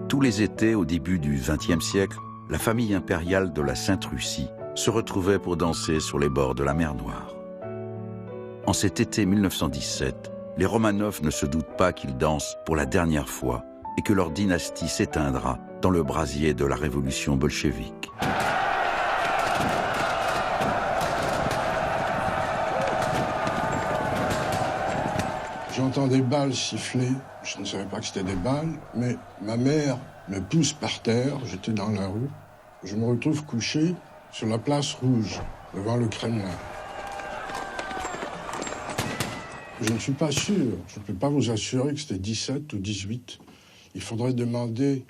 Tous les étés, au début du XXe siècle, la famille impériale de la Sainte-Russie se retrouvait pour danser sur les bords de la mer Noire. En cet été 1917, les Romanov ne se doutent pas qu'ils dansent pour la dernière fois et que leur dynastie s'éteindra dans le brasier de la révolution bolchevique. J'entends des balles siffler, je ne savais pas que c'était des balles, mais ma mère me pousse par terre, j'étais dans la rue. Je me retrouve couché sur la place Rouge, devant le Kremlin. Je ne suis pas sûr, je ne peux pas vous assurer que c'était 17 ou 18. Il faudrait demander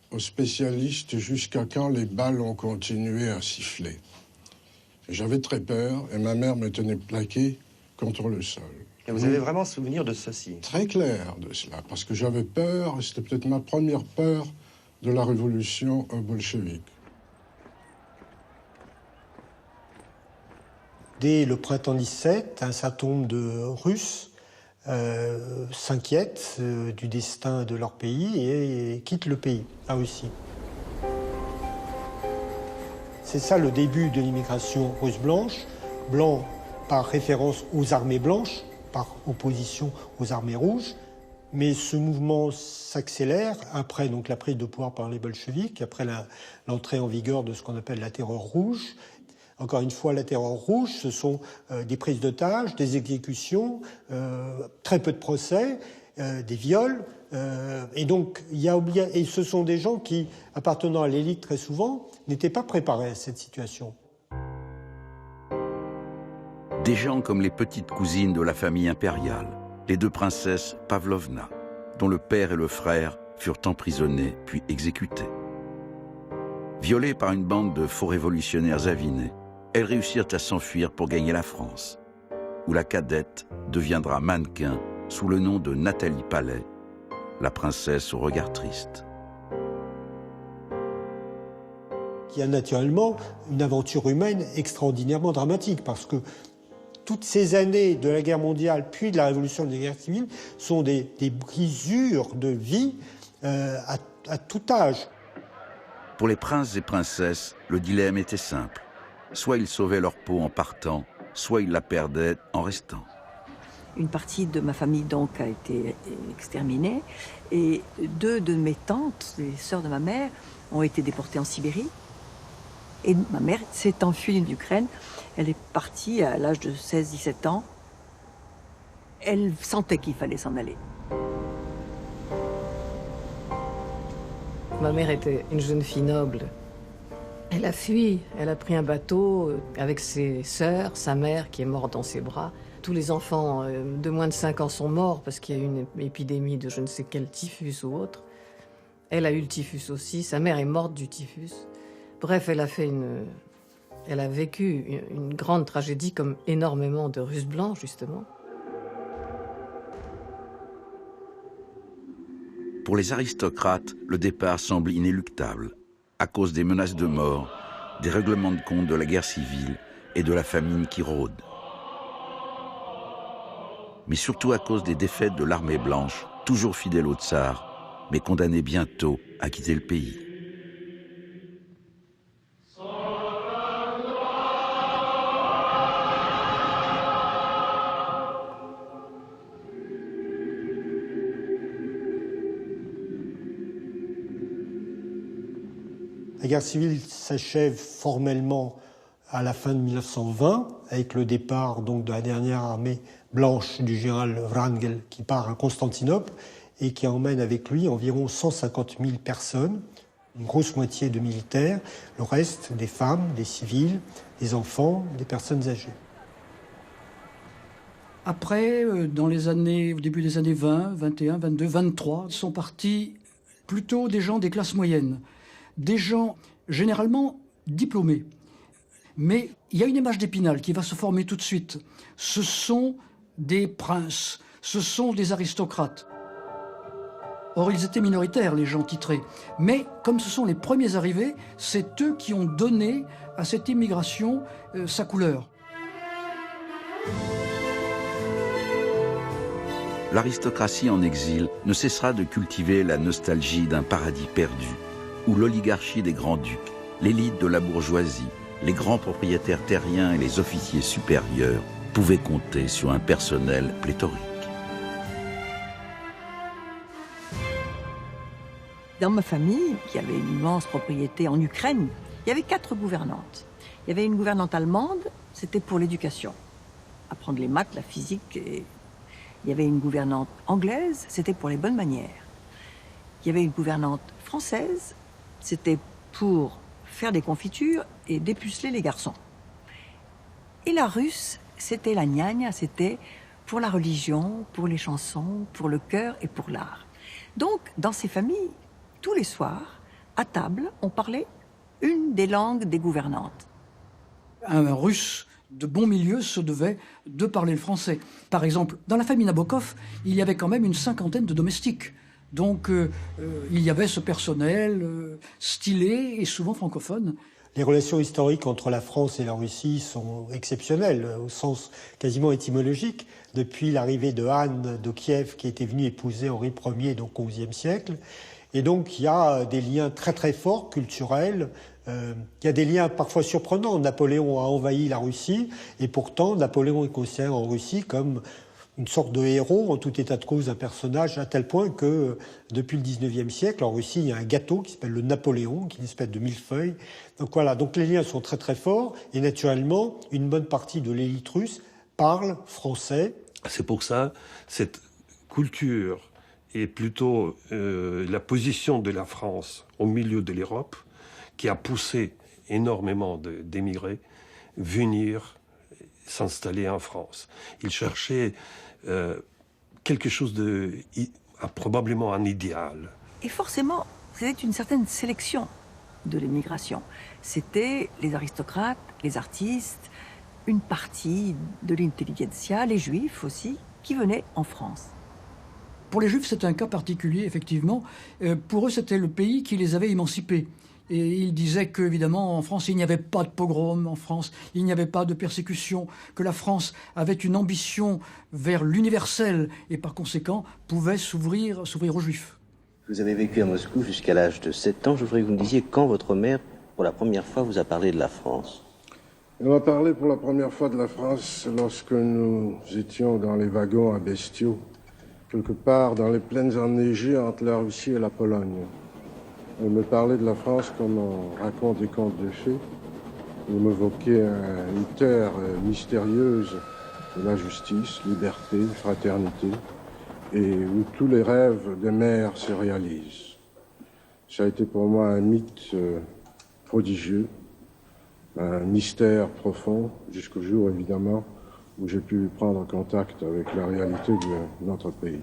aux spécialistes jusqu'à quand les balles ont continué à siffler. J'avais très peur et ma mère me tenait plaqué contre le sol. Et vous avez vraiment souvenir de ceci? Très clair de cela, parce que j'avais peur, et c'était peut-être ma première peur de la révolution bolchevique. Dès le printemps 17, un certain nombre de Russes s'inquiètent du destin de leur pays et quittent le pays, la Russie. C'est ça le début de l'immigration russe blanche, blanc par référence aux armées blanches, par opposition aux armées rouges. Mais ce mouvement s'accélère après donc, la prise de pouvoir par les bolcheviks, après l'entrée en vigueur de ce qu'on appelle la terreur rouge. Encore une fois, la terreur rouge, ce sont des prises d'otages, des exécutions, très peu de procès, des viols. Et donc, et ce sont des gens qui, appartenant à l'élite très souvent, n'étaient pas préparés à cette situation. Des gens comme les petites cousines de la famille impériale, les deux princesses Pavlovna, dont le père et le frère furent emprisonnés puis exécutés. Violées par une bande de faux révolutionnaires avinés, elles réussirent à s'enfuir pour gagner la France, où la cadette deviendra mannequin sous le nom de Nathalie Palais, la princesse au regard triste. Il y a naturellement une aventure humaine extraordinairement dramatique, parce que toutes ces années de la guerre mondiale, puis de la révolution de la guerre civile, sont des brisures de vie à tout âge. Pour les princes et princesses, le dilemme était simple. Soit ils sauvaient leur peau en partant, soit ils la perdaient en restant. Une partie de ma famille donc a été exterminée et deux de mes tantes, les sœurs de ma mère, ont été déportées en Sibérie. Et ma mère s'est enfuie d'Ukraine. Elle est partie à l'âge de 16-17 ans. Elle sentait qu'il fallait s'en aller. Ma mère était une jeune fille noble. Elle a fui, elle a pris un bateau avec ses sœurs, sa mère qui est morte dans ses bras. Tous les enfants de moins de 5 ans sont morts parce qu'il y a eu une épidémie de je ne sais quel typhus ou autre. Elle a eu le typhus aussi, sa mère est morte du typhus. Bref, elle a vécu une grande tragédie comme énormément de Russes blancs, justement. Pour les aristocrates, le départ semble inéluctable, à cause des menaces de mort, des règlements de compte de la guerre civile et de la famine qui rôde. Mais surtout à cause des défaites de l'armée blanche, toujours fidèle au tsar, mais condamnée bientôt à quitter le pays. La guerre civile s'achève formellement à la fin de 1920, avec le départ donc, de la dernière armée blanche du général Wrangel qui part à Constantinople et qui emmène avec lui environ 150 000 personnes, une grosse moitié de militaires, le reste des femmes, des civils, des enfants, des personnes âgées. Après, au début des années 20, 21, 22, 23, sont partis plutôt des gens des classes moyennes. Des gens généralement diplômés. Mais il y a une image d'Épinal qui va se former tout de suite. Ce sont des princes, ce sont des aristocrates. Or, ils étaient minoritaires, les gens titrés. Mais comme ce sont les premiers arrivés, c'est eux qui ont donné à cette immigration sa couleur. l'aristocratie en exil ne cessera de cultiver la nostalgie d'un paradis perdu, où l'oligarchie des grands-ducs, l'élite de la bourgeoisie, les grands propriétaires terriens et les officiers supérieurs pouvaient compter sur un personnel pléthorique. Dans ma famille, qui avait une immense propriété en Ukraine, il y avait 4 gouvernantes. Il y avait une gouvernante allemande, c'était pour l'éducation, apprendre les maths, la physique. Et il y avait une gouvernante anglaise, c'était pour les bonnes manières. Il y avait une gouvernante française, c'était pour faire des confitures et dépuceler les garçons. Et la russe, c'était la gnagna, c'était pour la religion, pour les chansons, pour le chœur et pour l'art. Donc, dans ces familles, tous les soirs, à table, on parlait une des langues des gouvernantes. Un Russe de bon milieu se devait de parler le français. Par exemple, dans la famille Nabokov, il y avait quand même une 50aine de domestiques. Donc, il y avait ce personnel stylé et souvent francophone. Les relations historiques entre la France et la Russie sont exceptionnelles, au sens quasiment étymologique, depuis l'arrivée de Anne de Kiev, qui était venue épouser Henri Ier, donc au XIe siècle. Et donc, il y a des liens très très forts, culturels. Il y a des liens parfois surprenants. Napoléon a envahi la Russie, et pourtant, Napoléon est considéré en Russie comme une sorte de héros, en tout état de cause, un personnage, à tel point que, depuis le XIXe siècle, en Russie, il y a un gâteau qui s'appelle le Napoléon, qui est une espèce de millefeuille. Donc voilà, donc les liens sont très très forts, et naturellement, une bonne partie de l'élite russe parle français. C'est pour ça, cette culture et plutôt la position de la France au milieu de l'Europe qui a poussé énormément d'émigrés venir s'installer en France. Ils cherchaient quelque chose probablement un idéal. Et forcément, c'était une certaine sélection de l'émigration. C'était les aristocrates, les artistes, une partie de l'intelligentsia, les juifs aussi, qui venaient en France. Pour les Juifs, c'est un cas particulier, effectivement. Pour eux, c'était le pays qui les avait émancipés. Et ils disaient qu'évidemment, en France, il n'y avait pas de pogrom en France, il n'y avait pas de persécution, que la France avait une ambition vers l'universel et par conséquent pouvait s'ouvrir aux Juifs. Vous avez vécu à Moscou jusqu'à l'âge de 7 ans. Je voudrais que vous me disiez quand votre mère, pour la première fois, vous a parlé de la France. Elle m'a parlé pour la première fois de la France lorsque nous étions dans les wagons à Bestiaux, quelque part dans les plaines enneigées entre la Russie et la Pologne. Elle me parlait de la France comme on raconte des contes de fées. Elle m'évoquait une terre mystérieuse de la justice, liberté, fraternité, et où tous les rêves des mères se réalisent. Ça a été pour moi un mythe prodigieux, un mystère profond, jusqu'au jour évidemment où j'ai pu prendre contact avec la réalité de notre pays.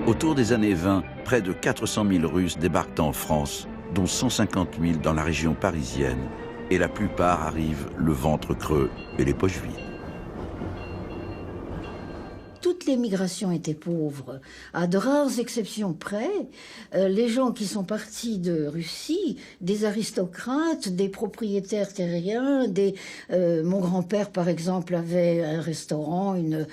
Autour des années 20, près de 400 000 Russes débarquent en France, dont 150 000 dans la région parisienne, et la plupart arrivent le ventre creux et les poches vides. Toute l'émigration était pauvre. À de rares exceptions près, les gens qui sont partis de Russie, des aristocrates, des propriétaires terriens, mon grand-père, par exemple, avait un restaurant, une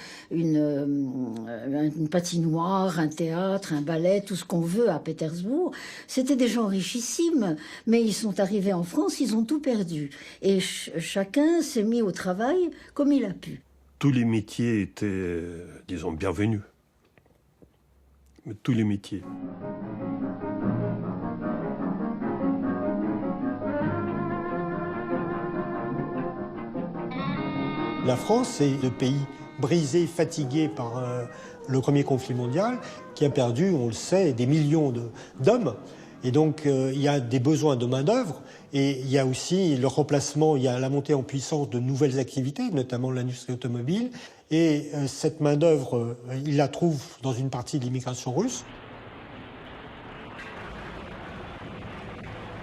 patinoire, un théâtre, un ballet, tout ce qu'on veut à Pétersbourg. C'était des gens richissimes, mais ils sont arrivés en France, ils ont tout perdu. Et chacun s'est mis au travail comme il a pu. Tous les métiers étaient, disons, bienvenus. Tous les métiers. La France est le pays brisé, fatigué par le premier conflit mondial, qui a perdu, on le sait, des millions d'hommes. Et donc, il y a des besoins de main-d'œuvre et il y a aussi le remplacement, il y a la montée en puissance de nouvelles activités, notamment l'industrie automobile. Et cette main-d'œuvre, il la trouve dans une partie de l'immigration russe.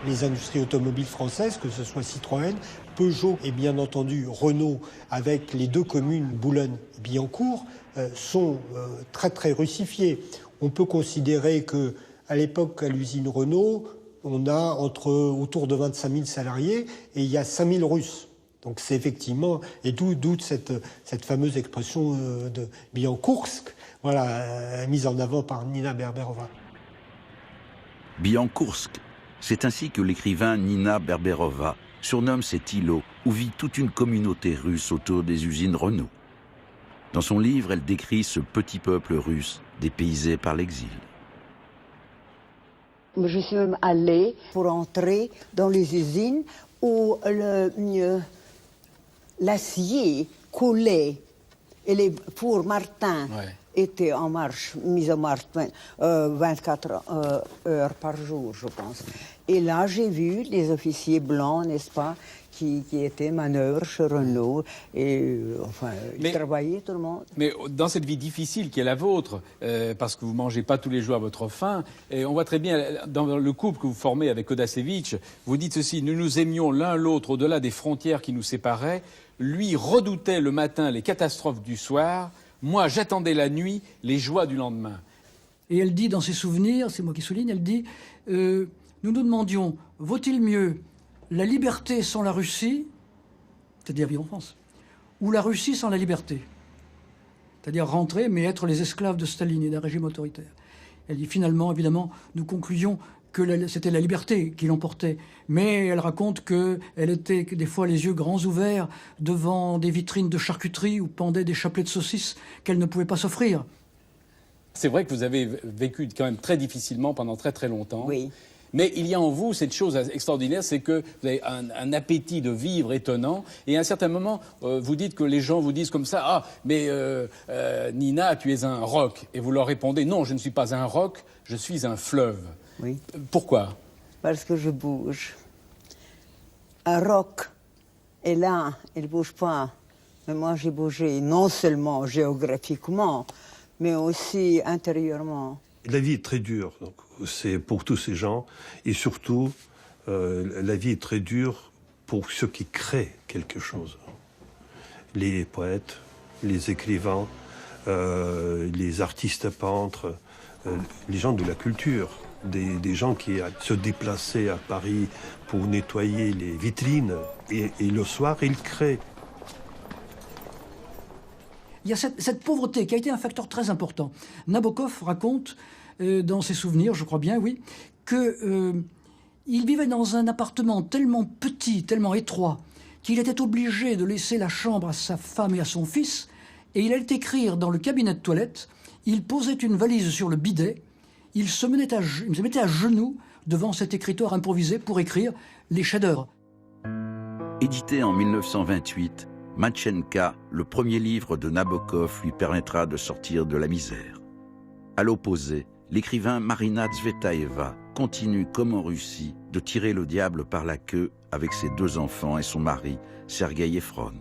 Les industries automobiles françaises, que ce soit Citroën, Peugeot et bien entendu Renault, avec les 2 communes Boulogne et Billancourt, sont très très russifiées. On peut considérer que à l'époque, à l'usine Renault, on a autour de 25 000 salariés et il y a 5 000 Russes. Donc c'est effectivement, et d'où cette fameuse expression de Biancoursk, voilà, mise en avant par Nina Berberova. Biancoursk, c'est ainsi que l'écrivain Nina Berberova surnomme cet îlot où vit toute une communauté russe autour des usines Renault. Dans son livre, elle décrit ce petit peuple russe dépaysé par l'exil. Je suis même allée pour entrer dans les usines où l'acier coulait et les fours Martin étaient en marche, mis en marche 24 heures par jour, je pense. Et là, j'ai vu des officiers blancs, n'est-ce pas, qui étaient manœuvres chez Renault, et enfin, ils travaillaient tout le monde. Mais dans cette vie difficile qui est la vôtre, parce que vous ne mangez pas tous les jours à votre faim, et on voit très bien, dans le couple que vous formez avec Kodasevitch, vous dites ceci: nous nous aimions l'un l'autre au-delà des frontières qui nous séparaient, lui redoutait le matin les catastrophes du soir, moi j'attendais la nuit les joies du lendemain. Et elle dit dans ses souvenirs, c'est moi qui souligne, elle dit nous nous demandions, vaut-il mieux la liberté sans la Russie, c'est-à-dire vivre en France, ou la Russie sans la liberté, c'est-à-dire rentrer mais être les esclaves de Staline et d'un régime autoritaire. Elle dit finalement, évidemment, nous concluions que c'était la liberté qui l'emportait. Mais elle raconte qu'elle était des fois les yeux grands ouverts devant des vitrines de charcuterie où pendaient des chapelets de saucisses qu'elle ne pouvait pas s'offrir. C'est vrai que vous avez vécu quand même très difficilement pendant très très longtemps. Oui. Mais il y a en vous cette chose extraordinaire, c'est que vous avez un appétit de vivre étonnant. Et à un certain moment, vous dites que les gens vous disent comme ça: ah, mais Nina, tu es un roc. Et vous leur répondez: non, je ne suis pas un roc, je suis un fleuve. Oui. Pourquoi? Parce que je bouge. Un roc est là, il ne bouge pas. Mais moi, j'ai bougé non seulement géographiquement, mais aussi intérieurement. La vie est très dure, donc c'est pour tous ces gens, et surtout, la vie est très dure pour ceux qui créent quelque chose. Les poètes, les écrivains, les artistes peintres, les gens de la culture, des gens qui se déplaçaient à Paris pour nettoyer les vitrines, et le soir, ils créent. Il y a cette pauvreté qui a été un facteur très important. Nabokov raconte dans ses souvenirs, je crois bien, oui, qu'il vivait dans un appartement tellement petit, tellement étroit, qu'il était obligé de laisser la chambre à sa femme et à son fils, et il allait écrire dans le cabinet de toilette, il posait une valise sur le bidet, il se mettait à genoux devant cet écritoire improvisé pour écrire les chefs-d'œuvre. Édité en 1928, Matchenka, le premier livre de Nabokov, lui permettra de sortir de la misère. À l'opposé, l'écrivain Marina Tsvetaeva continue, comme en Russie, de tirer le diable par la queue avec ses 2 enfants et son mari, Sergueï Efron,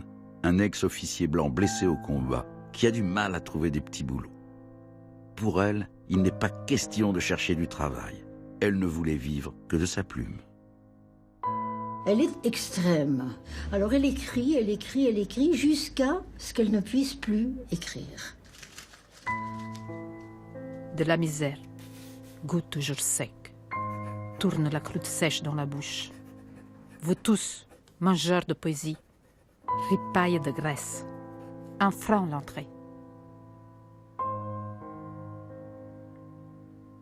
un ex-officier blanc blessé au combat, qui a du mal à trouver des petits boulots. Pour elle, il n'est pas question de chercher du travail. Elle ne voulait vivre que de sa plume. Elle est extrême. Alors elle écrit jusqu'à ce qu'elle ne puisse plus écrire. De la misère, goût toujours sec, tourne la croûte sèche dans la bouche. Vous tous, mangeurs de poésie, ripaille de graisse, un franc l'entrée.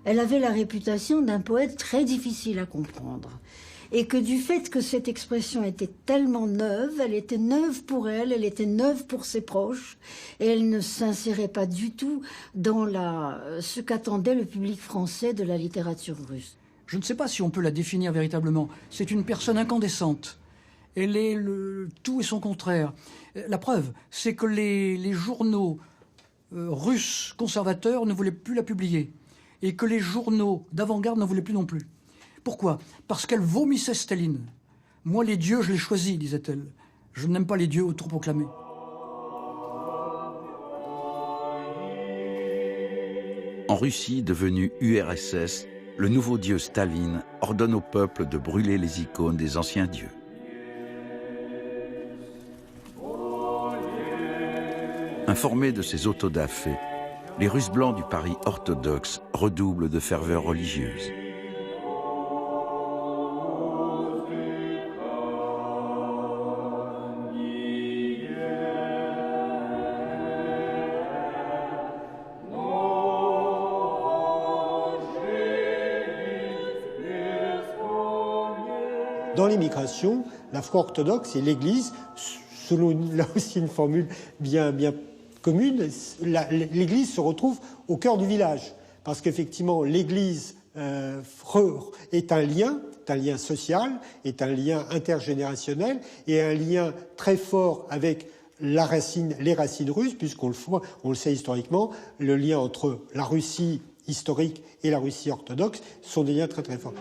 Elle avait la réputation d'un poète très difficile à comprendre. Et que du fait que cette expression était tellement neuve, elle était neuve pour elle était neuve pour ses proches, et elle ne s'insérait pas du tout dans ce qu'attendait le public français de la littérature russe. Je ne sais pas si on peut la définir véritablement. C'est une personne incandescente. Elle est le tout et son contraire. La preuve, c'est que les journaux russes conservateurs ne voulaient plus la publier, et que les journaux d'avant-garde ne voulaient plus non plus. Pourquoi? Parce qu'elle vomissait Staline. Moi, les dieux, je les choisis, disait-elle. Je n'aime pas les dieux autoproclamés. En Russie, devenue URSS, le nouveau dieu Staline ordonne au peuple de brûler les icônes des anciens dieux. Informés de ces autodafés, les Russes blancs du Paris orthodoxe redoublent de ferveur religieuse. Dans l'émigration, la foi orthodoxe et l'Église, selon là aussi une formule bien commune, l'Église se retrouve au cœur du village. Parce qu'effectivement, l'Église est un lien social, est un lien intergénérationnel et un lien très fort avec les racines russes, puisqu'on le sait historiquement, le lien entre la Russie historique et la Russie orthodoxe sont des liens très très forts.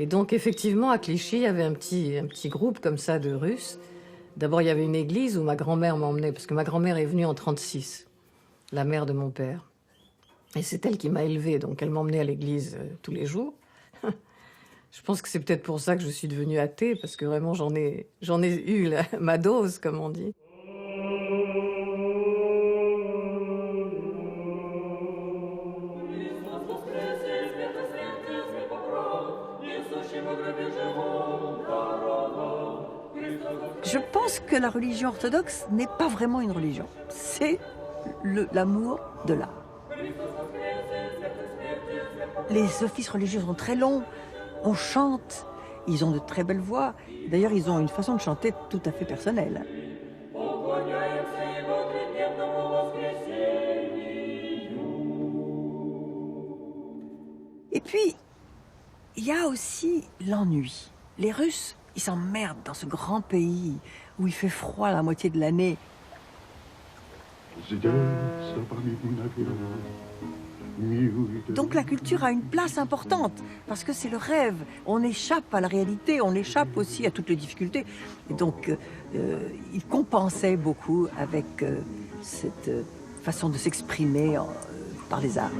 Et donc effectivement, à Clichy, il y avait un petit groupe comme ça de Russes. D'abord, il y avait une église où ma grand-mère m'emmenait, parce que ma grand-mère est venue en 1936, la mère de mon père. Et c'est elle qui m'a élevée, donc elle m'emmenait à l'église tous les jours. Je pense que c'est peut-être pour ça que je suis devenue athée, parce que vraiment j'en ai eu ma dose, comme on dit. Je pense que la religion orthodoxe n'est pas vraiment une religion. C'est l'amour de l'art. Les offices religieux sont très longs, on chante, ils ont de très belles voix. D'ailleurs, ils ont une façon de chanter tout à fait personnelle. Et puis, il y a aussi l'ennui. Les Russes, ils s'emmerdent dans ce grand pays où il fait froid la moitié de l'année. Donc la culture a une place importante, parce que c'est le rêve. On échappe à la réalité, on échappe aussi à toutes les difficultés. Et donc, il compensait beaucoup avec cette façon de s'exprimer par les arts.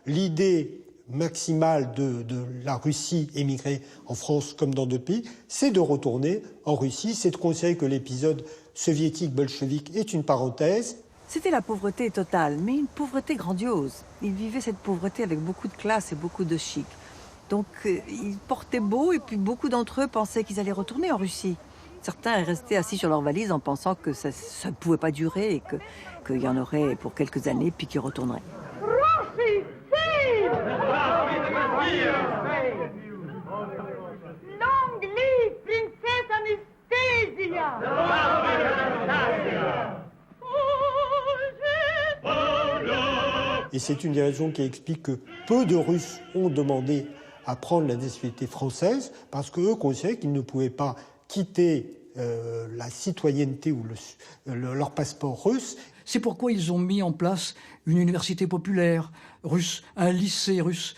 L'idée maximale de la Russie émigrée en France comme dans d'autres pays, c'est de retourner en Russie, c'est de considérer que l'épisode soviétique bolchevique est une parenthèse. C'était la pauvreté totale, mais une pauvreté grandiose. Ils vivaient cette pauvreté avec beaucoup de classe et beaucoup de chic. Donc ils portaient beau et puis beaucoup d'entre eux pensaient qu'ils allaient retourner en Russie. Certains restaient assis sur leurs valises en pensant que ça ne pouvait pas durer et qu'il y en aurait pour quelques années puis qu'ils retourneraient. Long live Princess Anastasia! Et c'est une des raisons qui explique que peu de Russes ont demandé à prendre la nationalité française, parce qu'eux considéraient qu'ils ne pouvaient pas quitter la citoyenneté ou leur passeport russe. C'est pourquoi ils ont mis en place une université populaire russe, un lycée russe,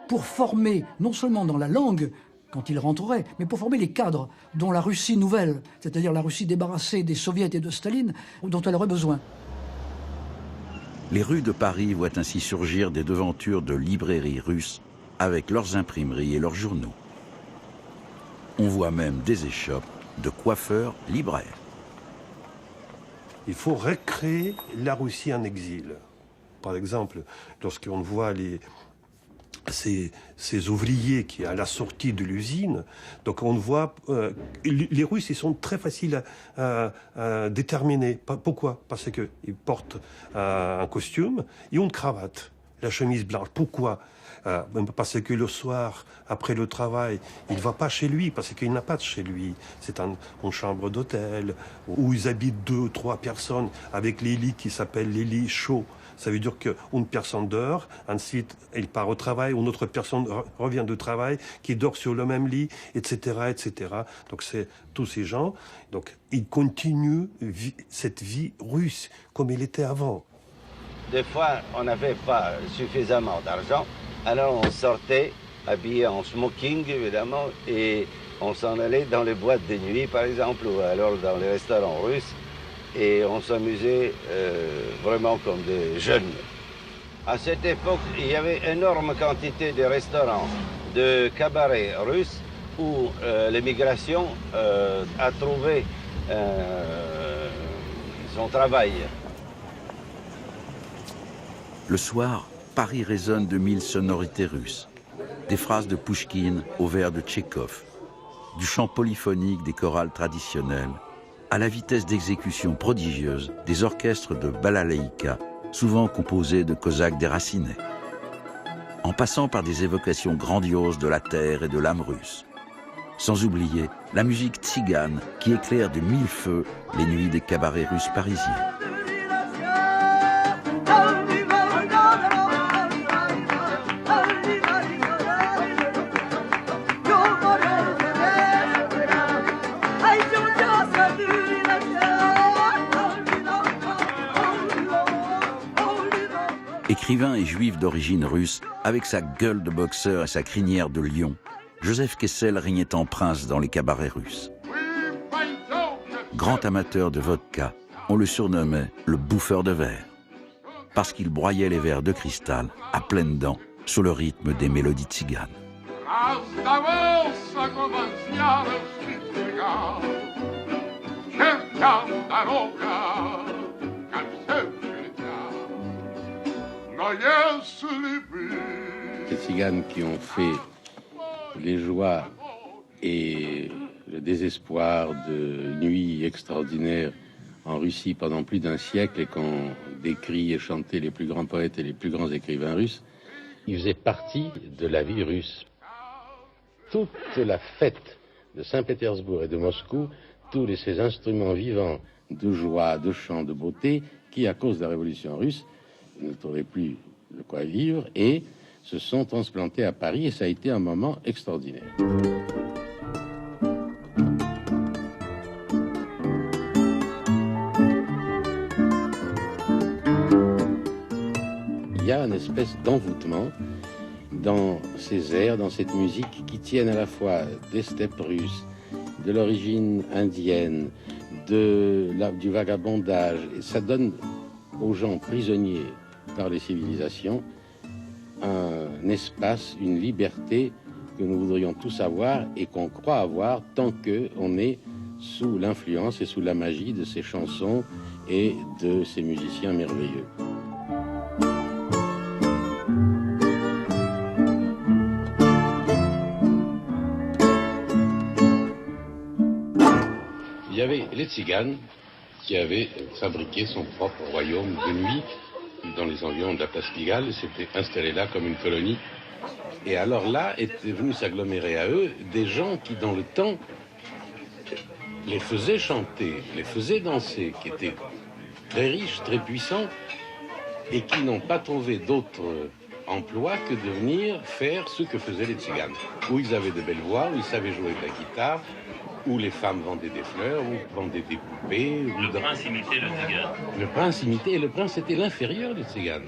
pour former, non seulement dans la langue, quand ils rentreraient, mais pour former les cadres dont la Russie nouvelle, c'est-à-dire la Russie débarrassée des soviets et de Staline, dont elle aurait besoin. Les rues de Paris voient ainsi surgir des devantures de librairies russes avec leurs imprimeries et leurs journaux. On voit même des échoppes de coiffeurs libraires. Il faut recréer la Russie en exil. Par exemple, lorsqu'on voit ces ouvriers qui à la sortie de l'usine, donc on voit les Russes, ils sont très faciles à déterminer. Pourquoi? Parce qu'ils portent un costume et une cravate, la chemise blanche. Pourquoi? Parce que le soir, après le travail, il ne va pas chez lui, parce qu'il n'a pas de chez lui. C'est une chambre d'hôtel où ils habitent 2 ou 3 personnes avec les lits qui s'appellent les lits chauds. Ça veut dire qu'une personne dort, ensuite elle part au travail, une autre personne revient du travail, qui dort sur le même lit, etc., etc. Donc c'est tous ces gens. Donc ils continuent cette vie russe comme elle était avant. Des fois, on n'avait pas suffisamment d'argent, alors on sortait habillé en smoking, évidemment, et on s'en allait dans les boîtes de nuit, par exemple, ou alors dans les restaurants russes. Et on s'amusait vraiment comme des jeunes. À cette époque, il y avait énorme quantité de restaurants, de cabarets russes où l'émigration a trouvé son travail. Le soir, Paris résonne de 1000 sonorités russes. Des phrases de Pouchkine aux vers de Tchekhov, du chant polyphonique des chorales traditionnelles, à la vitesse d'exécution prodigieuse des orchestres de balalaïka, souvent composés de cosaques déracinés, en passant par des évocations grandioses de la terre et de l'âme russe. Sans oublier la musique tzigane qui éclaire de 1000 feux les nuits des cabarets russes parisiens. Écrivain et juif d'origine russe, avec sa gueule de boxeur et sa crinière de lion, Joseph Kessel régnait en prince dans les cabarets russes. Grand amateur de vodka, on le surnommait le bouffeur de verre, parce qu'il broyait les verres de cristal à pleines dents sous le rythme des mélodies tziganes. Ces tziganes qui ont fait les joies et le désespoir de nuits extraordinaires en Russie pendant plus d'un siècle et qu'ont décrit et chanté les plus grands poètes et les plus grands écrivains russes, ils faisaient partie de la vie russe. Toute la fête de Saint-Pétersbourg et de Moscou, tous ces instruments vivants de joie, de chant, de beauté, qui, à cause de la révolution russe, ne trouvaient plus de quoi vivre et se sont transplantés à Paris, et ça a été un moment extraordinaire. Il y a une espèce d'envoûtement dans ces airs, dans cette musique qui tiennent à la fois des steppes russes, de l'origine indienne, du vagabondage. Et ça donne aux gens prisonniers par les civilisations un espace, une liberté que nous voudrions tous avoir et qu'on croit avoir tant qu'on est sous l'influence et sous la magie de ces chansons et de ces musiciens merveilleux. Il y avait les tziganes qui avaient fabriqué son propre royaume de nuit dans les environs de la place Pigalle, s'étaient installés là comme une colonie. Et alors là étaient venus s'agglomérer à eux des gens qui, dans le temps, les faisaient chanter, les faisaient danser, qui étaient très riches, très puissants, et qui n'ont pas trouvé d'autre emploi que de venir faire ce que faisaient les tziganes, où ils avaient de belles voix, où ils savaient jouer de la guitare, où les femmes vendaient des fleurs, où vendaient des poupées. Le prince imitait le tzigane. Le prince imitait, et le prince était l'inférieur du tzigane.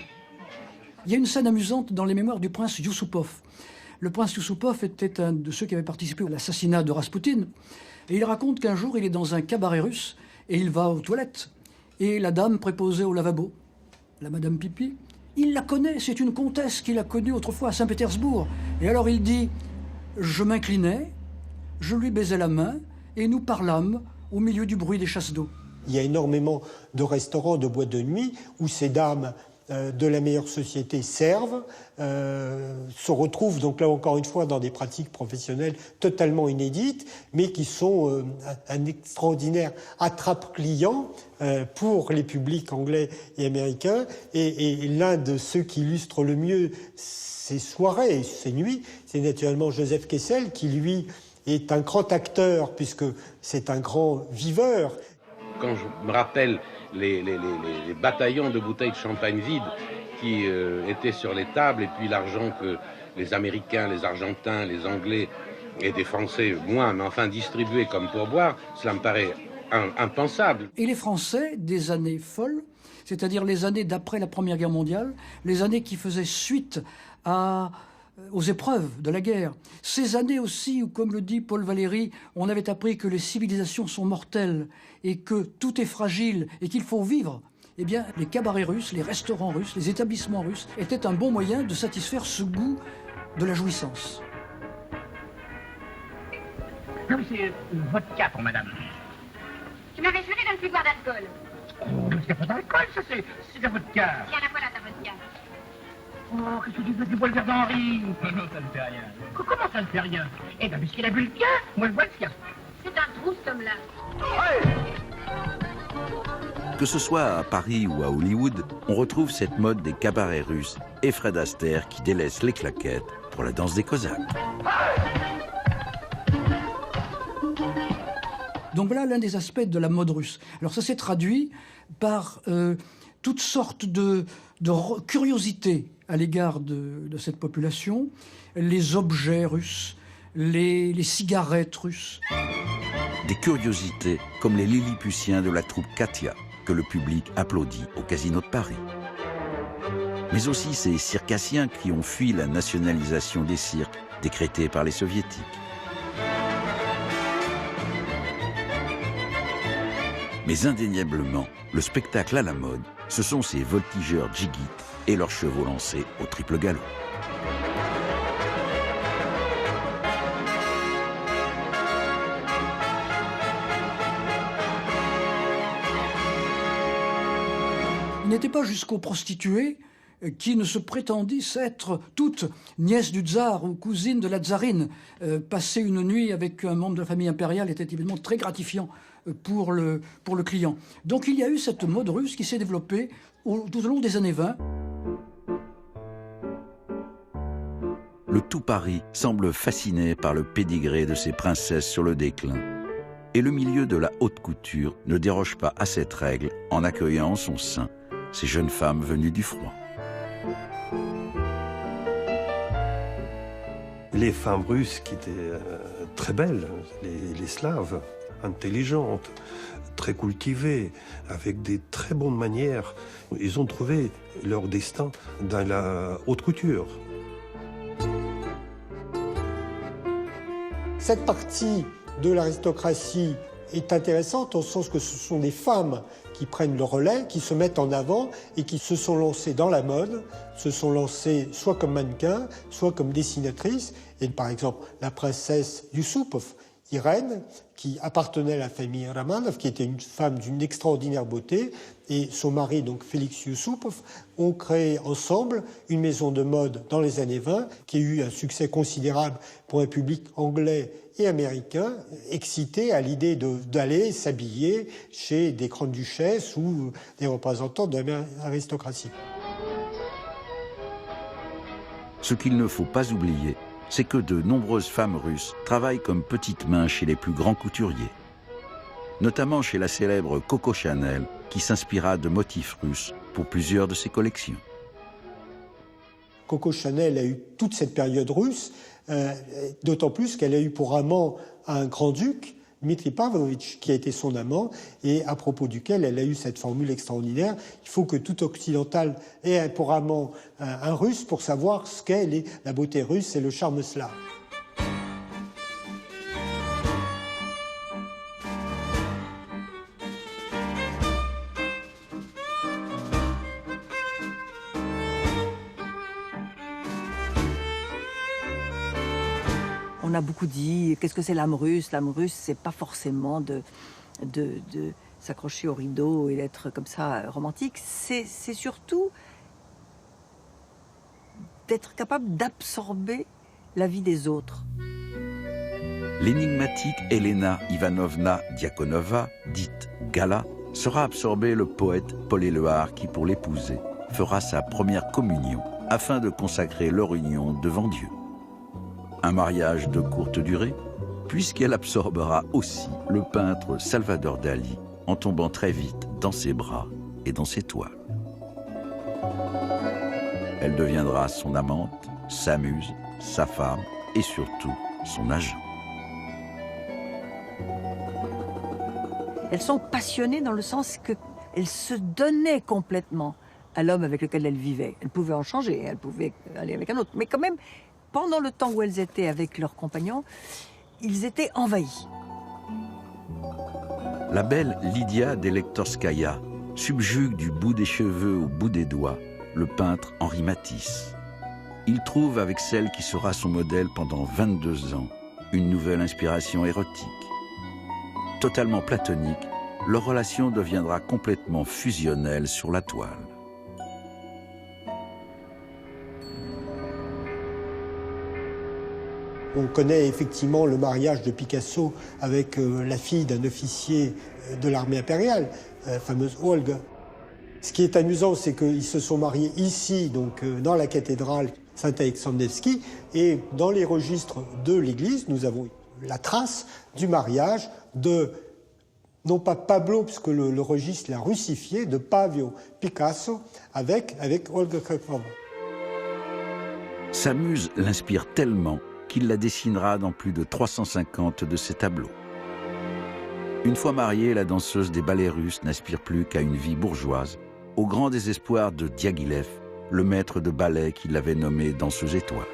Il y a une scène amusante dans les mémoires du prince Yusupov. Le prince Yusupov était un de ceux qui avaient participé à l'assassinat de Raspoutine. Et il raconte qu'un jour, il est dans un cabaret russe et il va aux toilettes. Et la dame préposée au lavabo, la madame Pipi, il la connaît, c'est une comtesse qu'il a connue autrefois à Saint-Pétersbourg. Et alors il dit « Je m'inclinai, je lui baisai la main et nous parlâmes au milieu du bruit des chasses d'eau. » Il y a énormément de restaurants, de boîtes de nuit où ces dames de la meilleure société servent, se retrouvent donc là encore une fois dans des pratiques professionnelles totalement inédites, mais qui sont un extraordinaire attrape-client pour les publics anglais et américains. Et l'un de ceux qui illustre le mieux ces soirées, ces nuits, c'est naturellement Joseph Kessel, qui lui est un grand acteur puisque c'est un grand viveur. Quand je me rappelle les bataillons de bouteilles de champagne vides qui étaient sur les tables, et puis l'argent que les Américains, les Argentins, les Anglais et des Français, moins, mais enfin distribuaient comme pourboire, cela me paraît impensable. Et les Français, des années folles, c'est-à-dire les années d'après la Première Guerre mondiale, les années qui faisaient suite aux épreuves de la guerre. Ces années aussi où, comme le dit Paul Valéry, on avait appris que les civilisations sont mortelles et que tout est fragile et qu'il faut vivre. Eh bien, les cabarets russes, les restaurants russes, les établissements russes étaient un bon moyen de satisfaire ce goût de la jouissance. Ah oui, c'est vodka pour madame. Tu m'avais juré de ne plus boire d'alcool. Oh, mais c'est pas d'alcool, ça, c'est de la vodka. Tiens, la voilà ta vodka. Oh, qu'est-ce que tu veux, tu bois le verre d'Henri? Non, ça ne fait rien. Comment ça ne fait rien? Eh bien, puisqu'il a bu le tien, moi je bois le sien. C'est un trou, cet homme-là. Que ce soit à Paris ou à Hollywood, on retrouve cette mode des cabarets russes et Fred Astaire qui délaisse les claquettes pour la danse des Cosaques. Donc voilà l'un des aspects de la mode russe. Alors ça s'est traduit par toutes sortes de curiosités à l'égard de cette population, les objets russes, les cigarettes russes. Des curiosités comme les Lilliputiens de la troupe Katia, que le public applaudit au Casino de Paris. Mais aussi ces circassiens qui ont fui la nationalisation des cirques décrétée par les soviétiques. Mais indéniablement, le spectacle à la mode, ce sont ces voltigeurs djiggites et leurs chevaux lancés au triple galop. Il n'était pas jusqu'aux prostituées qui ne se prétendissent être toutes nièces du tsar ou cousines de la tsarine. Passer une nuit avec un membre de la famille impériale était évidemment très gratifiant pour le client. Donc il y a eu cette mode russe qui s'est développée tout au long des années 20. Le tout Paris semble fasciné par le pédigré de ces princesses sur le déclin. Et le milieu de la haute couture ne déroge pas à cette règle en accueillant en son sein ces jeunes femmes venues du froid. Les femmes russes qui étaient très belles, les Slaves, intelligentes, très cultivées, avec des très bonnes manières, ils ont trouvé leur destin dans la haute couture. Cette partie de l'aristocratie est intéressante au sens que ce sont des femmes qui prennent le relais, qui se mettent en avant et qui se sont lancées dans la mode, se sont lancées soit comme mannequins, soit comme dessinatrices. Et par exemple, la princesse Yusupov, Irène, qui appartenait à la famille Romanov, qui était une femme d'une extraordinaire beauté, et son mari, donc Félix Yusupov, ont créé ensemble une maison de mode dans les années 20 qui a eu un succès considérable pour un public anglais et américain, excité à l'idée d'aller s'habiller chez des grandes duchesses ou des représentants de l'aristocratie. Ce qu'il ne faut pas oublier, c'est que de nombreuses femmes russes travaillent comme petites mains chez les plus grands couturiers. Notamment chez la célèbre Coco Chanel, qui s'inspira de motifs russes pour plusieurs de ses collections. Coco Chanel a eu toute cette période russe, d'autant plus qu'elle a eu pour amant un grand-duc, Dmitri Pavlovitch, qui a été son amant, et à propos duquel elle a eu cette formule extraordinaire. Il faut que tout occidental ait pour amant un russe pour savoir ce qu'est la beauté russe et le charme slave. On a beaucoup dit, qu'est-ce que c'est l'âme russe? L'âme russe, c'est pas forcément de s'accrocher au rideau et d'être comme ça romantique. C'est surtout d'être capable d'absorber la vie des autres. L'énigmatique Elena Ivanovna Diakonova, dite Gala, sera absorbée le poète Paul Éluard qui, pour l'épouser, fera sa première communion afin de consacrer leur union devant Dieu. Un mariage de courte durée, puisqu'elle absorbera aussi le peintre Salvador Dali en tombant très vite dans ses bras et dans ses toiles. Elle deviendra son amante, sa muse, sa femme et surtout son agent. Elles sont passionnées dans le sens qu'elles se donnaient complètement à l'homme avec lequel elles vivaient. Elles pouvaient en changer, elles pouvaient aller avec un autre, mais quand même, pendant le temps où elles étaient avec leurs compagnons, ils étaient envahis. La belle Lydia Delektorskaya subjugue du bout des cheveux au bout des doigts le peintre Henri Matisse. Il trouve avec celle qui sera son modèle pendant 22 ans une nouvelle inspiration érotique. Totalement platonique, leur relation deviendra complètement fusionnelle sur la toile. On connaît effectivement le mariage de Picasso avec la fille d'un officier de l'armée impériale, la fameuse Olga. Ce qui est amusant, c'est qu'ils se sont mariés ici, donc dans la cathédrale Saint-Alexandre-Nevski, et dans les registres de l'église, nous avons la trace du mariage de, non pas Pablo, puisque le registre l'a russifié, de Pavio Picasso avec Olga Karpova. Sa muse l'inspire tellement qu'il la dessinera dans plus de 350 de ses tableaux. Une fois mariée, la danseuse des ballets russes n'aspire plus qu'à une vie bourgeoise, au grand désespoir de Diaghilev, le maître de ballet qui l'avait nommée danseuse étoile.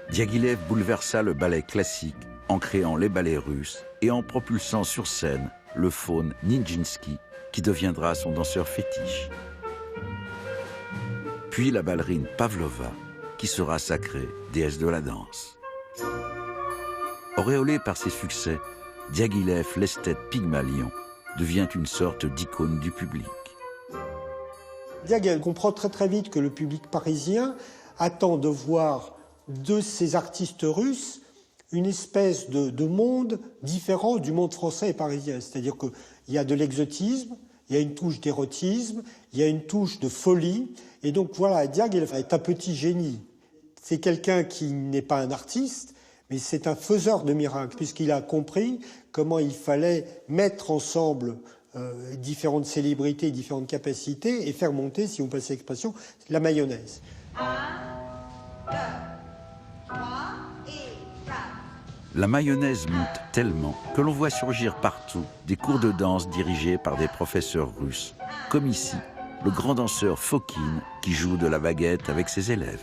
Diaghilev bouleversa le ballet classique en créant les ballets russes et en propulsant sur scène le faune Nijinsky, qui deviendra son danseur fétiche. Puis la ballerine Pavlova, qui sera sacrée déesse de la danse. Auréolé par ses succès, Diaghilev, l'esthète Pygmalion, devient une sorte d'icône du public. Diaghilev comprend très vite que le public parisien attend de voir de ces artistes russes une espèce de monde différent du monde français et parisien. C'est-à-dire qu'il y a de l'exotisme, il y a une touche d'érotisme, il y a une touche de folie. Et donc voilà, Diaghilev est un petit génie. C'est quelqu'un qui n'est pas un artiste, mais c'est un faiseur de miracles, puisqu'il a compris comment il fallait mettre ensemble différentes célébrités, différentes capacités, et faire monter, si vous passez l'expression, la mayonnaise. 1, 2, 3 et 4. La mayonnaise monte tellement que l'on voit surgir partout des cours de danse dirigés par des professeurs russes, comme ici, le grand danseur Fokine qui joue de la baguette avec ses élèves.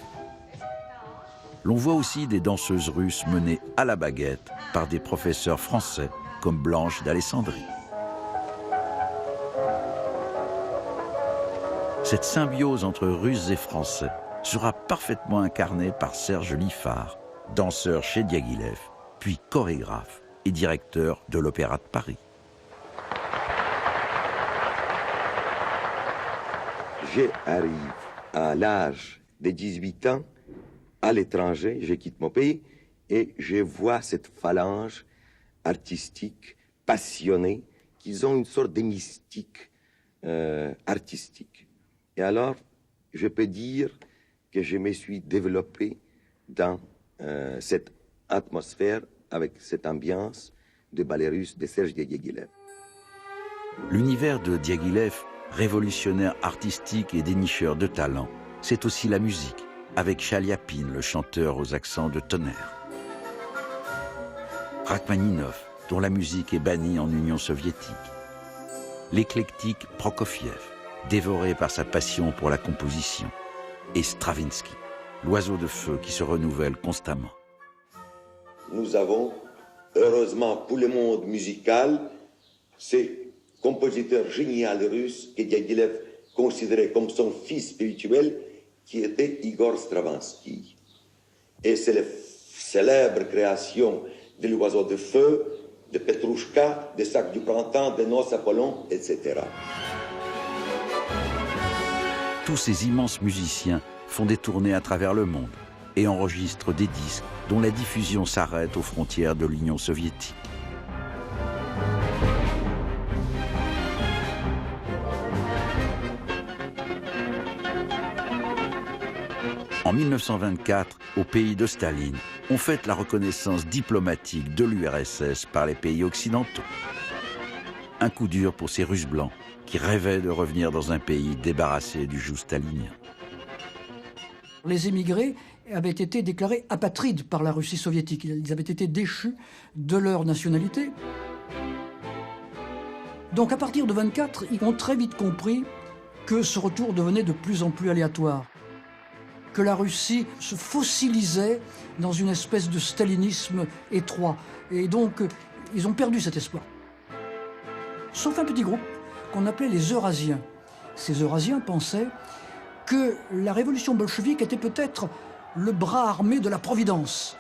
L'on voit aussi des danseuses russes menées à la baguette par des professeurs français comme Blanche d'Alessandrie. Cette symbiose entre Russes et Français sera parfaitement incarnée par Serge Liffard, danseur chez Diaghilev, puis chorégraphe et directeur de l'Opéra de Paris. J'arrive à l'âge de 18 ans à l'étranger, je quitte mon pays et je vois cette phalange artistique, passionnée, qu'ils ont une sorte de mystique artistique. Et alors, je peux dire que je me suis développé dans cette atmosphère, avec cette ambiance de ballet russe de Serge Diaghilev. L'univers de Diaghilev, révolutionnaire artistique et dénicheur de talent, c'est aussi la musique, avec Chaliapine, le chanteur aux accents de tonnerre. Rachmaninov, dont la musique est bannie en Union soviétique. L'éclectique Prokofiev, dévoré par sa passion pour la composition. Et Stravinsky, l'oiseau de feu qui se renouvelle constamment. Nous avons, heureusement pour le monde musical, ces compositeurs géniaux russes que Diaghilev considérait comme son fils spirituel, qui était Igor Stravinsky. Et c'est la célèbre création de l'oiseau de feu, de Petrouchka, de Sac du printemps, de Noces Apollon, etc. Tous ces immenses musiciens font des tournées à travers le monde et enregistrent des disques dont la diffusion s'arrête aux frontières de l'Union soviétique. En 1924, au pays de Staline, on fête la reconnaissance diplomatique de l'URSS par les pays occidentaux. Un coup dur pour ces Russes blancs qui rêvaient de revenir dans un pays débarrassé du joug stalinien. Les émigrés avaient été déclarés apatrides par la Russie soviétique. Ils avaient été déchus de leur nationalité. Donc à partir de 1924, ils ont très vite compris que ce retour devenait de plus en plus aléatoire, que la Russie se fossilisait dans une espèce de stalinisme étroit. Et donc, ils ont perdu cet espoir. Sauf un petit groupe qu'on appelait les Eurasiens. Ces Eurasiens pensaient que la révolution bolchevique était peut-être le bras armé de la Providence,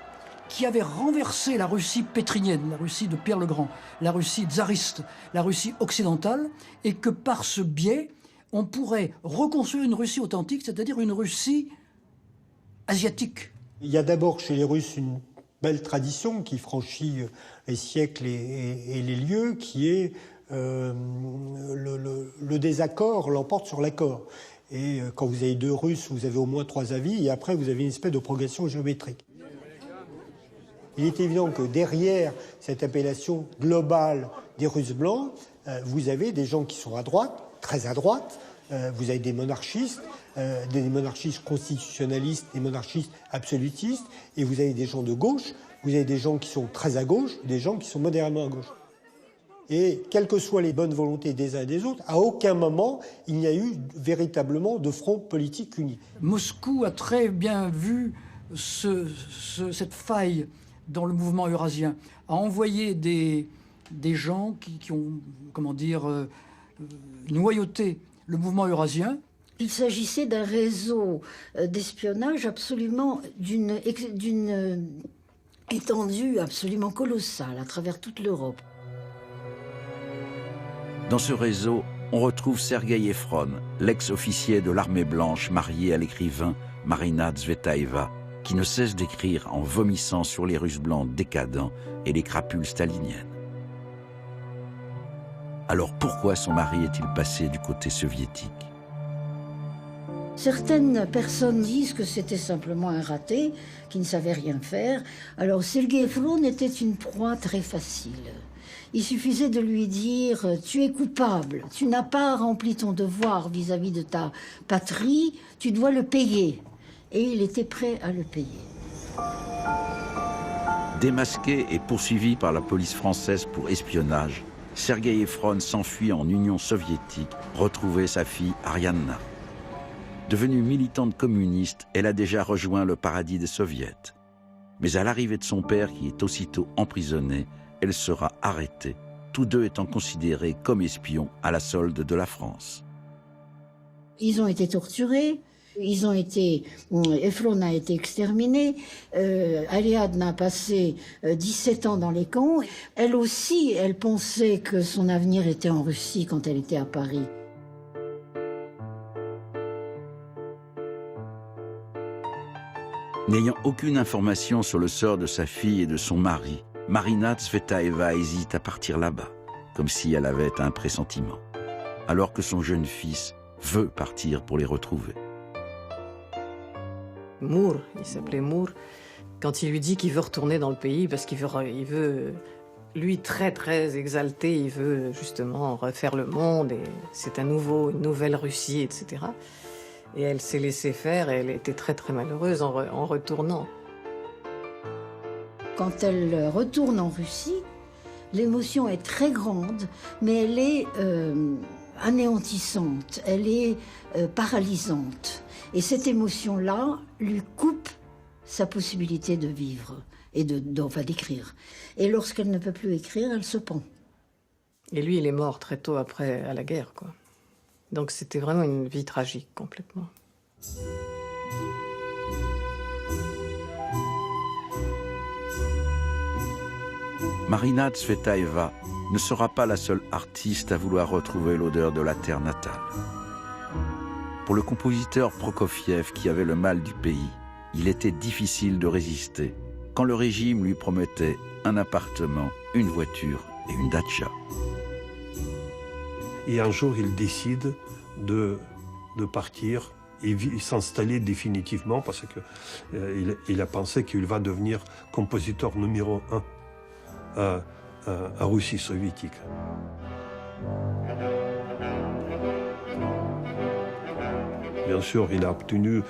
qui avait renversé la Russie pétrinienne, la Russie de Pierre le Grand, la Russie tsariste, la Russie occidentale, et que par ce biais, on pourrait reconstruire une Russie authentique, c'est-à-dire une Russie asiatique. Il y a d'abord chez les Russes une belle tradition qui franchit les siècles et les lieux, qui est le désaccord l'emporte sur l'accord. Et quand vous avez deux Russes, vous avez au moins trois avis, et après vous avez une espèce de progression géométrique. Il est évident que derrière cette appellation globale des Russes blancs, vous avez des gens qui sont à droite, très à droite, vous avez des monarchistes constitutionnalistes, des monarchistes absolutistes, et vous avez des gens de gauche, vous avez des gens qui sont très à gauche, des gens qui sont modérément à gauche. Et quelles que soient les bonnes volontés des uns et des autres, à aucun moment il n'y a eu véritablement de front politique uni. Moscou a très bien vu cette faille dans le mouvement eurasien, a envoyé des gens qui ont, comment dire, noyauté le mouvement eurasien. Il s'agissait d'un réseau d'espionnage absolument d'une étendue absolument colossale à travers toute l'Europe. Dans ce réseau, on retrouve Sergueï Efron, l'ex-officier de l'armée blanche marié à l'écrivain Marina Tsvetaeva, qui ne cesse d'écrire en vomissant sur les Russes blancs décadents et les crapules staliniennes. Alors pourquoi son mari est-il passé du côté soviétique? Certaines personnes disent que c'était simplement un raté, qui ne savait rien faire. Alors Sergueï Efron était une proie très facile. Il suffisait de lui dire « Tu es coupable, tu n'as pas rempli ton devoir vis-à-vis de ta patrie, tu dois le payer. » Et il était prêt à le payer. Démasqué et poursuivi par la police française pour espionnage, Sergueï Efron s'enfuit en Union soviétique, retrouver sa fille Arianna. Devenue militante communiste, elle a déjà rejoint le paradis des soviets. Mais à l'arrivée de son père, qui est aussitôt emprisonné, elle sera arrêtée, tous deux étant considérés comme espions à la solde de la France. Ils ont été torturés. Efron a été exterminé, Ariadna a passé 17 ans dans les camps. Elle aussi, elle pensait que son avenir était en Russie quand elle était à Paris. N'ayant aucune information sur le sort de sa fille et de son mari, Marina Tsvetaeva hésite à partir là-bas, comme si elle avait un pressentiment, alors que son jeune fils veut partir pour les retrouver. Moore, il s'appelait Moore, quand il lui dit qu'il veut retourner dans le pays parce qu'il veut, lui très très exalté, il veut justement refaire le monde et c'est une nouvelle Russie, etc. Et elle s'est laissée faire et elle était très très malheureuse en retournant. Quand elle retourne en Russie, l'émotion est très grande, mais elle est anéantissante, elle est paralysante. Et cette émotion-là lui coupe sa possibilité de vivre et d'écrire. Et lorsqu'elle ne peut plus écrire, elle se pend. Et lui, il est mort très tôt après, à la guerre, quoi. Donc c'était vraiment une vie tragique, complètement. Marina Tsvetaeva ne sera pas la seule artiste à vouloir retrouver l'odeur de la terre natale. Pour le compositeur Prokofiev, qui avait le mal du pays, il était difficile de résister quand le régime lui promettait un appartement, une voiture et une datcha. Et un jour, il décide de partir et s'installer définitivement parce qu'il a pensé qu'il va devenir compositeur numéro 1 à Russie soviétique. Bien sûr, il a obtenu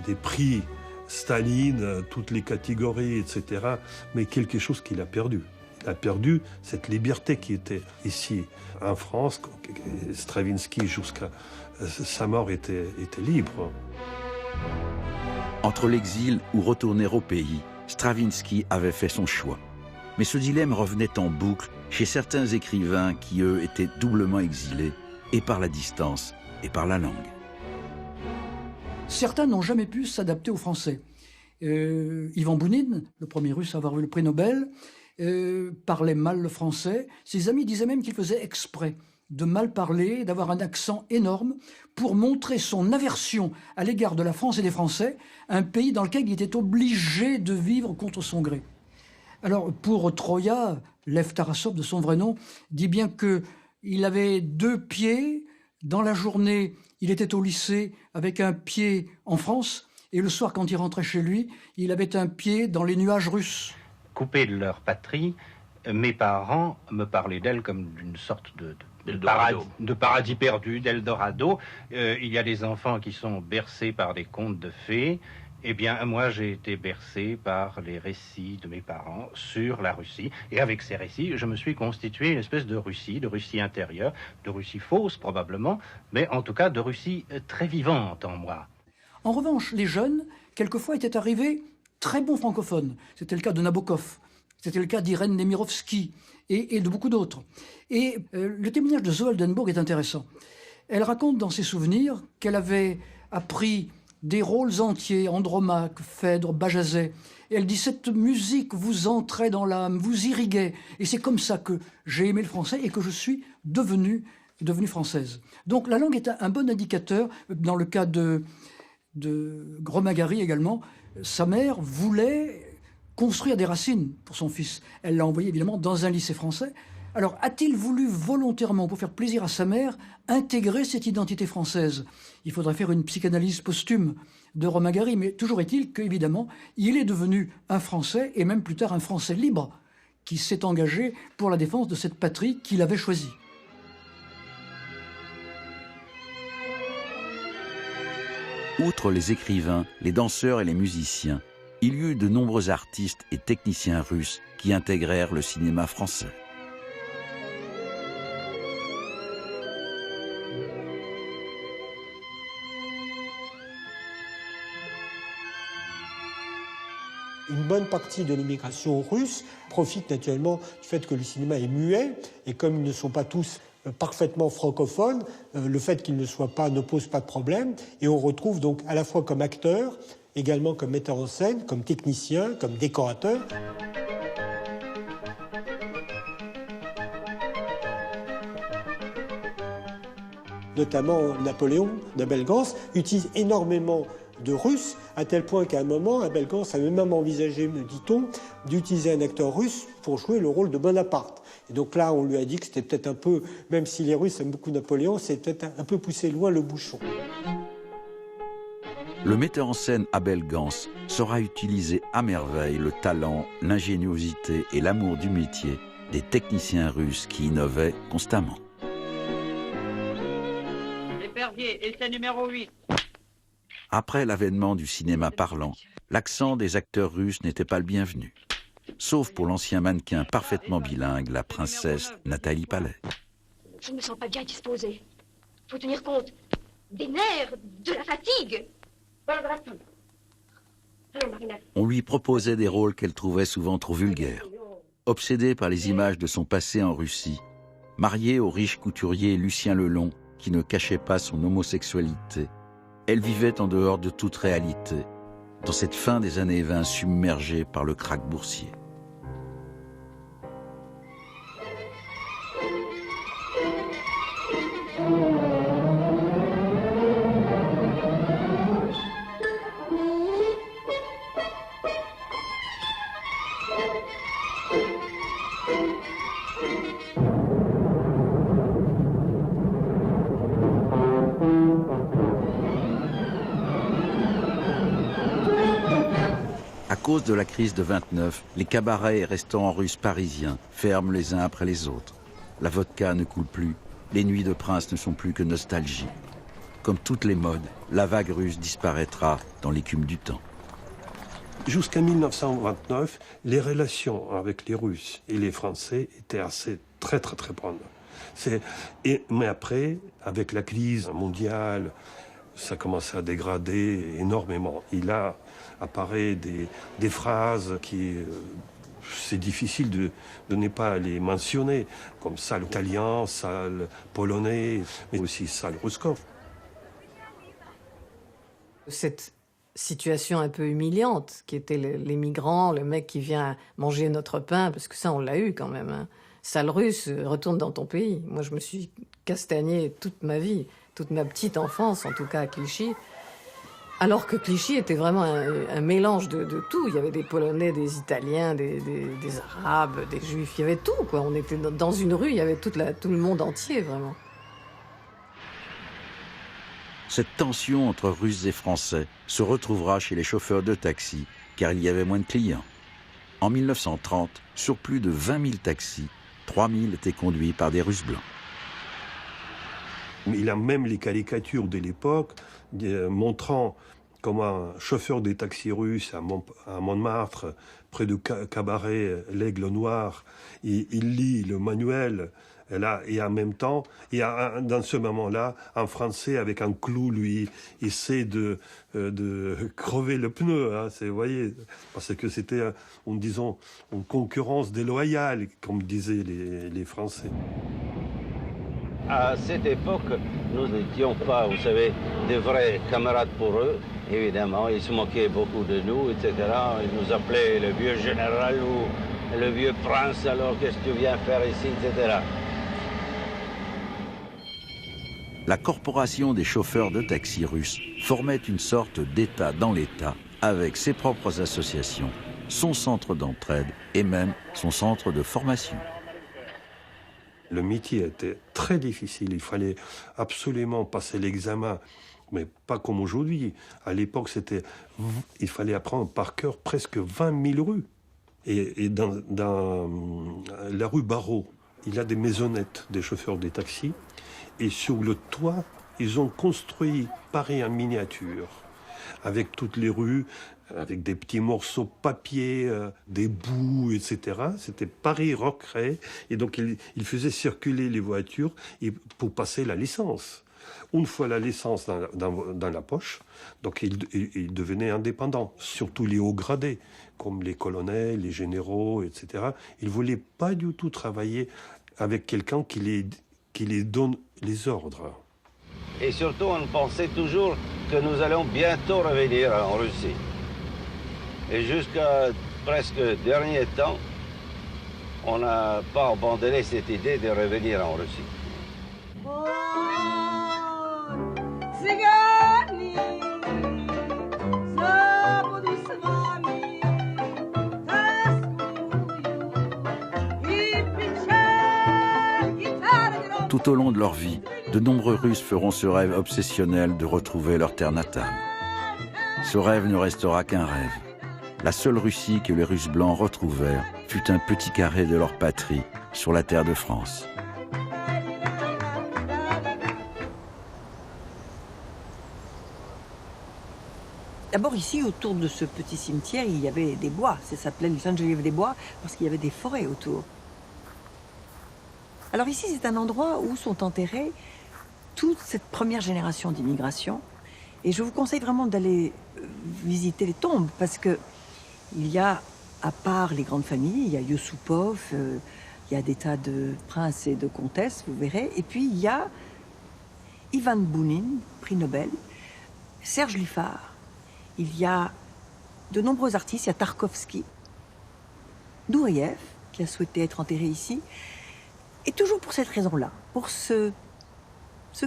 des prix Staline, toutes les catégories, etc. Mais quelque chose qu'il a perdu. Il a perdu cette liberté qui était ici en France. Stravinsky, jusqu'à sa mort, était libre. Entre l'exil ou retourner au pays, Stravinsky avait fait son choix. Mais ce dilemme revenait en boucle chez certains écrivains qui, eux, étaient doublement exilés, et par la distance, et par la langue. Certains n'ont jamais pu s'adapter au français. Ivan Bounine, le premier Russe à avoir eu le prix Nobel, parlait mal le français. Ses amis disaient même qu'il faisait exprès de mal parler, d'avoir un accent énorme, pour montrer son aversion à l'égard de la France et des Français, un pays dans lequel il était obligé de vivre contre son gré. Alors, pour Troya, Lev Tarasov, de son vrai nom, dit bien qu'il avait 2 pieds. Dans la journée, il était au lycée avec un pied en France, et le soir, quand il rentrait chez lui, il avait un pied dans les nuages russes. Coupés de leur patrie, mes parents me parlaient d'elle comme d'une sorte de paradis perdu, d'Eldorado. Il y a des enfants qui sont bercés par des contes de fées. Eh bien, moi, j'ai été bercé par les récits de mes parents sur la Russie. Et avec ces récits, je me suis constitué une espèce de Russie intérieure, de Russie fausse probablement, mais en tout cas de Russie très vivante en moi. En revanche, les jeunes, quelquefois, étaient arrivés très bons francophones. C'était le cas de Nabokov, c'était le cas d'Irène Nemirovsky et de beaucoup d'autres. Et le témoignage de Zoé Oldenburg est intéressant. Elle raconte dans ses souvenirs qu'elle avait appris des rôles entiers, Andromaque, Phèdre, Bajazet. Et elle dit, cette musique vous entrait dans l'âme, vous irriguait. Et c'est comme ça que j'ai aimé le français et que je suis devenue française. Donc la langue est un bon indicateur. Dans le cas de Gromagari également, sa mère voulait construire des racines pour son fils. Elle l'a envoyé évidemment dans un lycée français. Alors, a-t-il voulu volontairement, pour faire plaisir à sa mère, intégrer cette identité française? Il faudrait faire une psychanalyse posthume de Romagari, mais toujours est-il qu'évidemment, il est devenu un Français, et même plus tard un Français libre, qui s'est engagé pour la défense de cette patrie qu'il avait choisie. Outre les écrivains, les danseurs et les musiciens, il y eut de nombreux artistes et techniciens russes qui intégrèrent le cinéma français. Une bonne partie de l'immigration russe profite naturellement du fait que le cinéma est muet, et comme ils ne sont pas tous parfaitement francophones, le fait qu'ils ne soient pas ne pose pas de problème, et on retrouve donc à la fois comme acteur, également comme metteur en scène, comme technicien, comme décorateur. Notamment Napoléon d'Abel Gans utilise énormément de Russes, à tel point qu'à un moment, Abel Gans avait même envisagé, me dit-on, d'utiliser un acteur russe pour jouer le rôle de Bonaparte. Et donc là, on lui a dit que c'était peut-être un peu, même si les Russes aiment beaucoup Napoléon, c'est peut-être un peu poussé loin le bouchon. Le metteur en scène Abel Gans saura utiliser à merveille le talent, l'ingéniosité et l'amour du métier des techniciens russes qui innovaient constamment. L'épervier, essai numéro 8. Après l'avènement du cinéma parlant, l'accent des acteurs russes n'était pas le bienvenu. Sauf pour l'ancien mannequin parfaitement bilingue, la princesse Nathalie Palais. Je ne me sens pas bien disposée. Faut tenir compte des nerfs, de la fatigue. Allons, Marina. On lui proposait des rôles qu'elle trouvait souvent trop vulgaires. Obsédée par les images de son passé en Russie, mariée au riche couturier Lucien Lelon, qui ne cachait pas son homosexualité, elle vivait en dehors de toute réalité, dans cette fin des années 20 submergée par le krach boursier. À cause de la crise de 29, les cabarets et restaurants russes parisiens ferment les uns après les autres. La vodka ne coule plus, les nuits de prince ne sont plus que nostalgie. Comme toutes les modes, la vague russe disparaîtra dans l'écume du temps. Jusqu'à 1929, les relations avec les Russes et les Français étaient très bonnes. Mais après, avec la crise mondiale, ça commence à dégrader énormément. Et là apparaît des phrases qui... c'est difficile de ne pas les mentionner, comme sale italien, sale polonais, mais aussi sale ruskov. Cette situation un peu humiliante, qui était les migrants, le mec qui vient manger notre pain, parce que ça, on l'a eu quand même. Hein. Sale russe, retourne dans ton pays. Moi, je me suis castagnée toute ma vie, toute ma petite enfance, en tout cas à Clichy. Alors que Clichy était vraiment un mélange de tout. Il y avait des Polonais, des Italiens, des Arabes, des Juifs, il y avait tout, quoi. On était dans une rue, il y avait tout le monde entier, vraiment. Cette tension entre Russes et Français se retrouvera chez les chauffeurs de taxi, car il y avait moins de clients. En 1930, sur plus de 20 000 taxis, 3 000 étaient conduits par des Russes blancs. Il a même les caricatures de l'époque montrant comment un chauffeur des taxis russes à Montmartre, près du cabaret L'Aigle Noir, il lit le manuel. Et en même temps, dans ce moment-là, un Français avec un clou, lui, essaie de crever le pneu. Hein, vous voyez, parce que c'était, disons, une concurrence déloyale, comme disaient les Français. À cette époque, nous n'étions pas, vous savez, des vrais camarades pour eux. Évidemment, ils se moquaient beaucoup de nous, etc. Ils nous appelaient le vieux général ou le vieux prince, alors qu'est-ce que tu viens faire ici, etc. La corporation des chauffeurs de taxi russes formait une sorte d'État dans l'État, avec ses propres associations, son centre d'entraide et même son centre de formation. Le métier était très difficile, il fallait absolument passer l'examen, mais pas comme aujourd'hui. À l'époque, il fallait apprendre par cœur presque 20 000 rues. Et dans la rue Barrault, il y a des maisonnettes des chauffeurs des taxis. Et sur le toit, ils ont construit Paris en miniature, avec toutes les rues, avec des petits morceaux de papier, des bouts, etc. C'était Paris recréé, et donc ils faisaient circuler les voitures pour passer la licence. Une fois la licence dans la poche, donc ils devenaient indépendants, surtout les hauts gradés, comme les colonels, les généraux, etc. Ils ne voulaient pas du tout travailler avec quelqu'un qui les donne les ordres. Et surtout, on pensait toujours que nous allons bientôt revenir en Russie. Et jusqu'à presque dernier temps, on n'a pas abandonné cette idée de revenir en Russie. Tout au long de leur vie, de nombreux Russes feront ce rêve obsessionnel de retrouver leur terre natale. Ce rêve ne restera qu'un rêve. La seule Russie que les Russes blancs retrouvèrent fut un petit carré de leur patrie sur la terre de France. D'abord ici, autour de ce petit cimetière, il y avait des bois. Ça s'appelait le Sainte-Geneviève des Bois parce qu'il y avait des forêts autour. Alors ici, c'est un endroit où sont enterrés toute cette première génération d'immigration. Et je vous conseille vraiment d'aller visiter les tombes parce que il y a, à part les grandes familles, il y a Yusupov, il y a des tas de princes et de comtesses, vous verrez. Et puis il y a Ivan Bounin, prix Nobel, Serge Liffard. Il y a de nombreux artistes, il y a Tarkovsky, Nureyev, qui a souhaité être enterré ici. Et toujours pour cette raison-là, pour ce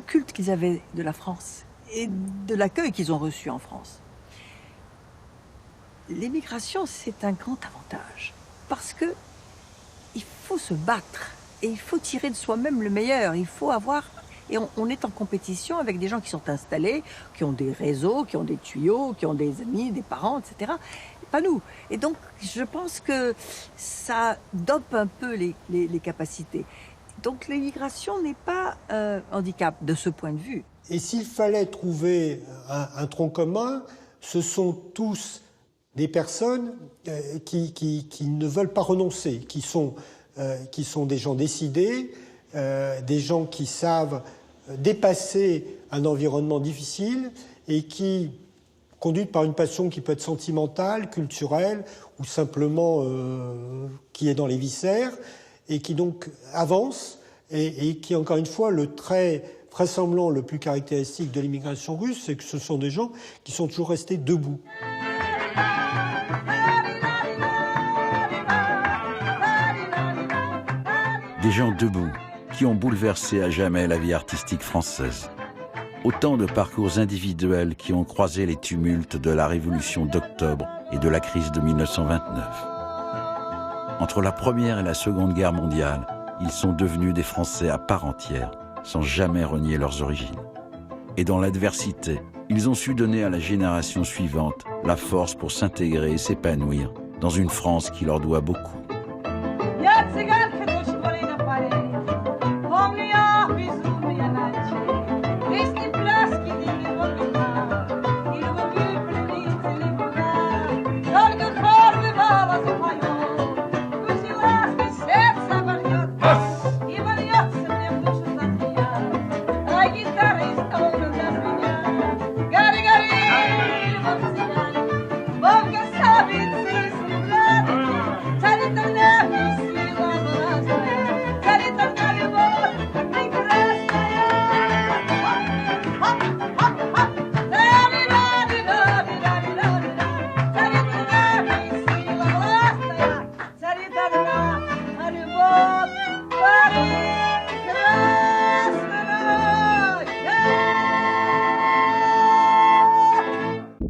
culte qu'ils avaient de la France et de l'accueil qu'ils ont reçu en France. L'émigration, c'est un grand avantage parce que il faut se battre et il faut tirer de soi-même le meilleur. Il faut avoir... Et on est en compétition avec des gens qui sont installés, qui ont des réseaux, qui ont des tuyaux, qui ont des amis, des parents, etc. Pas nous. Et donc, je pense que ça dope un peu les capacités. Donc, l'immigration n'est pas un handicap de ce point de vue. Et s'il fallait trouver un tronc commun, ce sont tous des personnes qui ne veulent pas renoncer, qui sont des gens décidés, des gens qui savent dépasser un environnement difficile et qui, conduites par une passion qui peut être sentimentale, culturelle ou simplement qui est dans les viscères, et qui donc avancent et qui, encore une fois, le trait trait semblant le plus caractéristique de l'immigration russe, c'est que ce sont des gens qui sont toujours restés debout. Des gens debout, qui ont bouleversé à jamais la vie artistique française. Autant de parcours individuels qui ont croisé les tumultes de la Révolution d'octobre et de la crise de 1929. Entre la Première et la Seconde Guerre mondiale, ils sont devenus des Français à part entière, sans jamais renier leurs origines. Et dans l'adversité, ils ont su donner à la génération suivante la force pour s'intégrer et s'épanouir dans une France qui leur doit beaucoup.